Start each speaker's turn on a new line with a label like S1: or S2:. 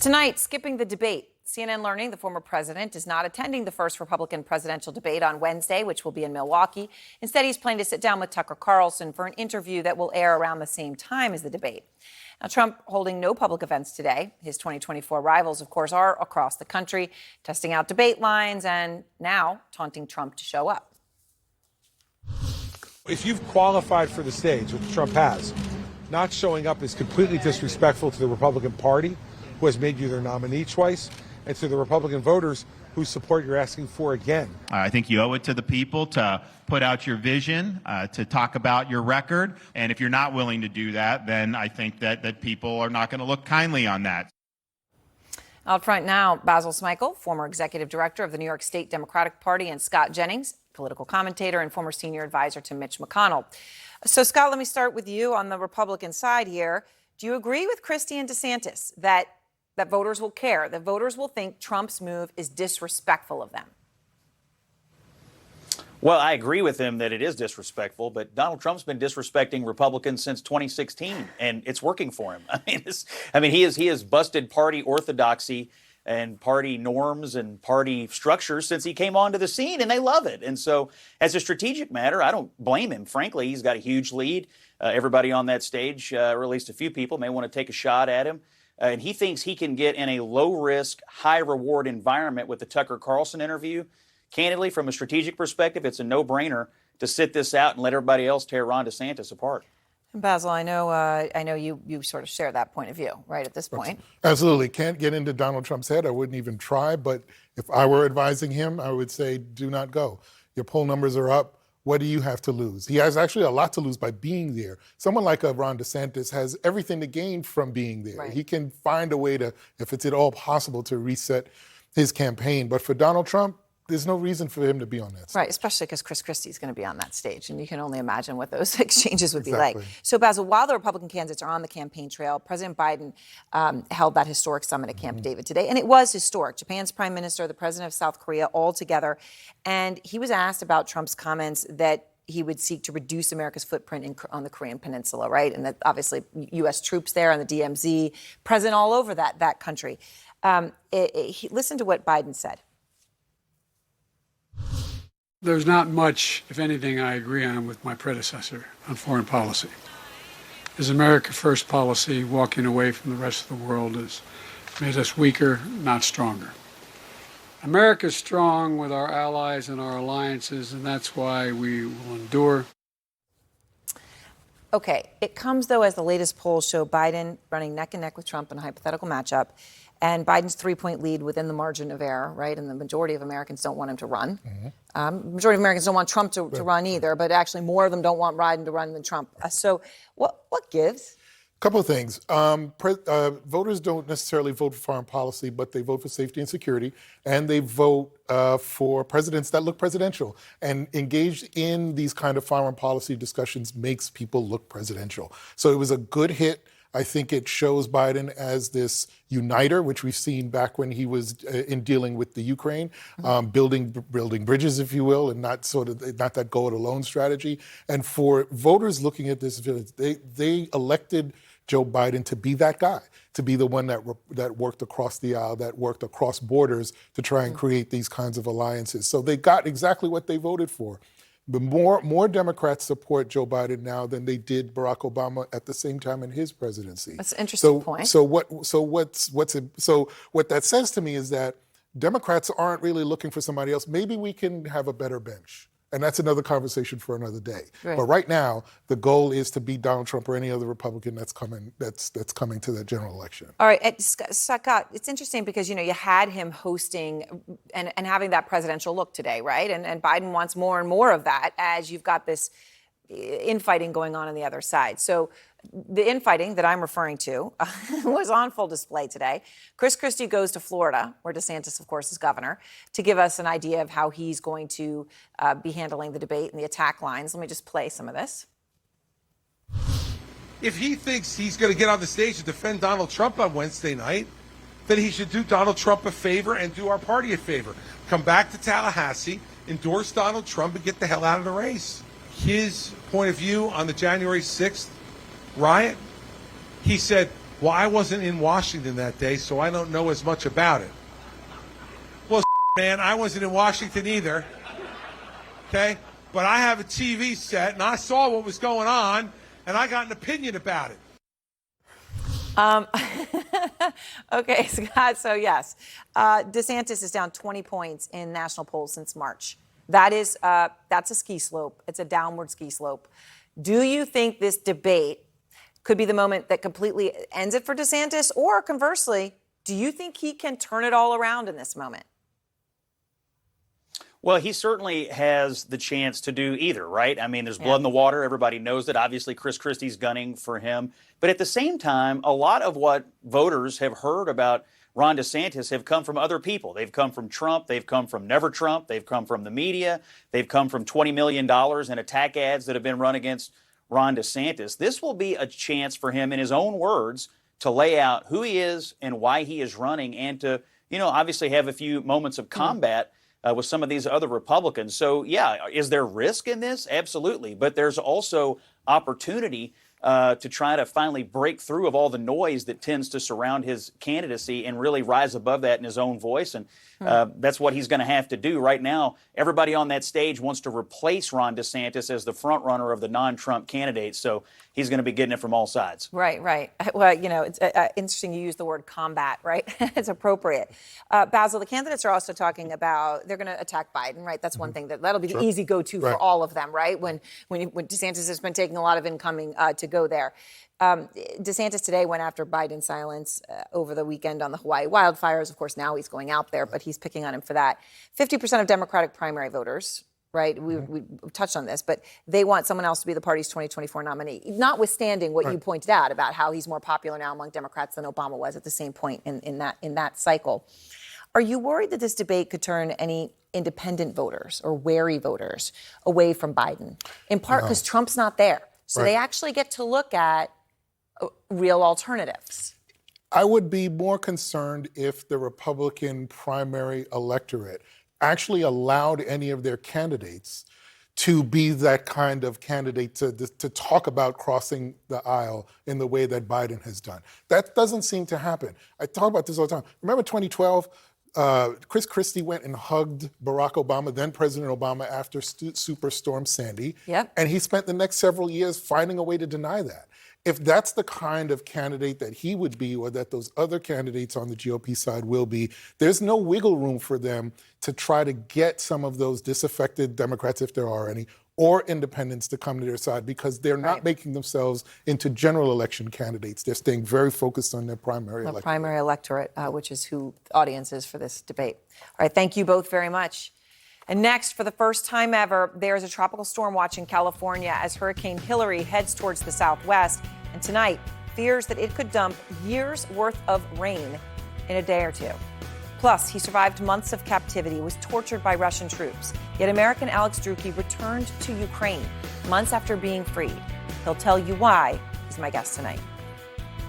S1: Tonight, skipping the debate. CNN learning the former president is not attending the first Republican presidential debate on Wednesday, which will be in Milwaukee. Instead, he's planning to sit down with Tucker Carlson for an interview that will air around the same time as the debate. Now, Trump holding no public events today. His 2024 rivals, of course, are across the country, testing out debate lines and now taunting Trump to show up.
S2: If you've qualified for the stage, which Trump has, not showing up is completely disrespectful to the Republican Party, who has made you their nominee twice, and to the Republican voters whose support you're asking for again.
S3: I think you owe it to the people to put out your vision, to talk about your record. And if you're not willing to do that, then I think that people are not going to look kindly on that.
S1: Out front now, Basil Smikle, former executive director of the New York State Democratic Party, and Scott Jennings, political commentator and former senior advisor to Mitch McConnell. So, Scott, let me start with you on the Republican side here. Do you agree with Christie and DeSantis that voters will care, that voters will think Trump's move is disrespectful of them?
S4: Well, I agree with him that it is disrespectful, but Donald Trump's been disrespecting Republicans since 2016, and it's working for him. He has busted party orthodoxy and party norms and party structures since he came onto the scene, and they love it. And so, as a strategic matter, I don't blame him. Frankly, he's got a huge lead. Everybody on that stage, or at least a few people, may want to take a shot at him. And he thinks he can get in a low-risk, high-reward environment with the Tucker Carlson interview. Candidly, from a strategic perspective, it's a no-brainer to sit this out and let everybody else tear Ron DeSantis apart.
S1: Basil, I know you sort of share that point of view, right, at this point.
S5: Absolutely. Can't get into Donald Trump's head. I wouldn't even try. But if I were advising him, I would say do not go. Your poll numbers are up. What do you have to lose? He has actually a lot to lose by being there. Someone like a Ron DeSantis has everything to gain from being there.
S1: Right.
S5: He can find a way to, if it's at all possible, to reset his campaign. But for Donald Trump, there's no reason for him to be on that stage.
S1: Right, especially because Chris Christie's going to be on that stage, and you can only imagine what those exchanges would be
S5: Exactly.
S1: like. So, Basil, while the Republican candidates are on the campaign trail, President Biden held that historic summit at Camp David today, and it was historic. Japan's prime minister, the president of South Korea, all together, and he was asked about Trump's comments that he would seek to reduce America's footprint on the Korean Peninsula, right? And that obviously U.S. troops there and the DMZ, present all over that country. Listen to what Biden said.
S6: There's not much, if anything, I agree on with my predecessor on foreign policy. His America First policy, walking away from the rest of the world, has made us weaker, not stronger. America's strong with our allies and our alliances, and that's why we will endure.
S1: Okay, it comes, though, as the latest polls show Biden running neck and neck with Trump in a hypothetical matchup, and Biden's 3-point lead within the margin of error, right? And the majority of Americans don't want him to run. Mm-hmm. Majority of Americans don't want Trump to run either, but actually more of them don't want Biden to run than Trump. So what gives?
S5: Couple of things. Voters don't necessarily vote for foreign policy, but they vote for safety and security, and they vote for presidents that look presidential. And engaged in these kind of foreign policy discussions makes people look presidential. So it was a good hit. I think it shows Biden as this uniter, which we've seen back when he was in dealing with the Ukraine, building bridges, if you will, and not that go it alone strategy. And for voters looking at this, they elected Joe Biden to be that guy, to be the one that worked across the aisle, that worked across borders to try and create these kinds of alliances. So they got exactly what they voted for. But more Democrats support Joe Biden now than they did Barack Obama at the same time in his presidency.
S1: That's an interesting point.
S5: So what that says to me is that Democrats aren't really looking for somebody else. Maybe we can have a better bench. And that's another conversation for another day. Right. But right now, the goal is to beat Donald Trump or any other Republican that's coming to the general election.
S1: All right, Scott, it's interesting because, you had him hosting and having that presidential look today, right? And Biden wants more and more of that as you've got this infighting going on the other side. So the infighting that I'm referring to was on full display today. Chris Christie goes to Florida, where DeSantis, of course, is governor, to give us an idea of how he's going to be handling the debate and the attack lines. Let me just play some of this.
S2: If he thinks he's going to get on the stage and defend Donald Trump on Wednesday night, then he should do Donald Trump a favor and do our party a favor. Come back to Tallahassee, endorse Donald Trump, and get the hell out of the race. His point of view on the January 6th riot, he said Well, I wasn't in Washington that day, so I don't know as much about it. Well, man, I wasn't in Washington either. Okay? But I have a TV set, and I saw what was going on, and I got an opinion about it.
S1: Okay, Scott, so yes. DeSantis is down 20 points in national polls since March. That's a ski slope. It's a downward ski slope. Do you think this debate could be the moment that completely ends it for DeSantis? Or conversely, do you think he can turn it all around in this moment?
S4: Well, he certainly has the chance to do either, right? I mean, there's blood in the water. Everybody knows that. Obviously, Chris Christie's gunning for him. But at the same time, a lot of what voters have heard about Ron DeSantis have come from other people. They've come from Trump. They've come from Never Trump. They've come from the media. They've come from $20 million in attack ads that have been run against Ron DeSantis. This will be a chance for him, in his own words, to lay out who he is and why he is running, and to, obviously have a few moments of combat with some of these other Republicans. So, yeah, is there risk in this? Absolutely. But there's also opportunity to try to finally break through of all the noise that tends to surround his candidacy and really rise above that in his own voice. And that's what he's going to have to do. Right now, everybody on that stage wants to replace Ron DeSantis as the front runner of the non-Trump candidates. So he's going to be getting it from all sides.
S1: Right. Well, it's interesting you use the word combat, right? It's appropriate. Basil, the candidates are also talking about they're going to attack Biden, right? That's one thing that'll be the easy go-to for all of them, right? When DeSantis has been taking a lot of incoming to go there. DeSantis today went after Biden's silence over the weekend on the Hawaii wildfires. Of course, now he's going out there, but he's picking on him for that. 50% of Democratic primary voters, right? We touched on this, but they want someone else to be the party's 2024 nominee, notwithstanding what you pointed out about how he's more popular now among Democrats than Obama was at the same point in that cycle. Are you worried that this debate could turn any independent voters or wary voters away from Biden? In part because Trump's not there. So they actually get to look at real alternatives.
S5: I would be more concerned if the Republican primary electorate actually allowed any of their candidates to be that kind of candidate to talk about crossing the aisle in the way that Biden has done. That doesn't seem to happen. I talk about this all the time. Remember 2012? Chris Christie went and hugged Barack Obama, then President Obama, after Superstorm Sandy.
S1: Yep.
S5: And he spent the next several years finding a way to deny that. If that's the kind of candidate that he would be, or that those other candidates on the GOP side will be, there's no wiggle room for them to try to get some of those disaffected Democrats, if there are any, or independents to come to their side, because they're not making themselves into general election candidates. They're staying very focused on their primary electorate.
S1: Primary electorate, which is who the audience is for this debate. All right, thank you both very much. And next, for the first time ever, there's a tropical storm watch in California as Hurricane Hillary heads towards the southwest. And tonight, fears that it could dump years' worth of rain in a day or two. Plus, he survived months of captivity, was tortured by Russian troops. Yet American Alex Drueke returned to Ukraine months after being freed. He'll tell you why. He's my guest tonight.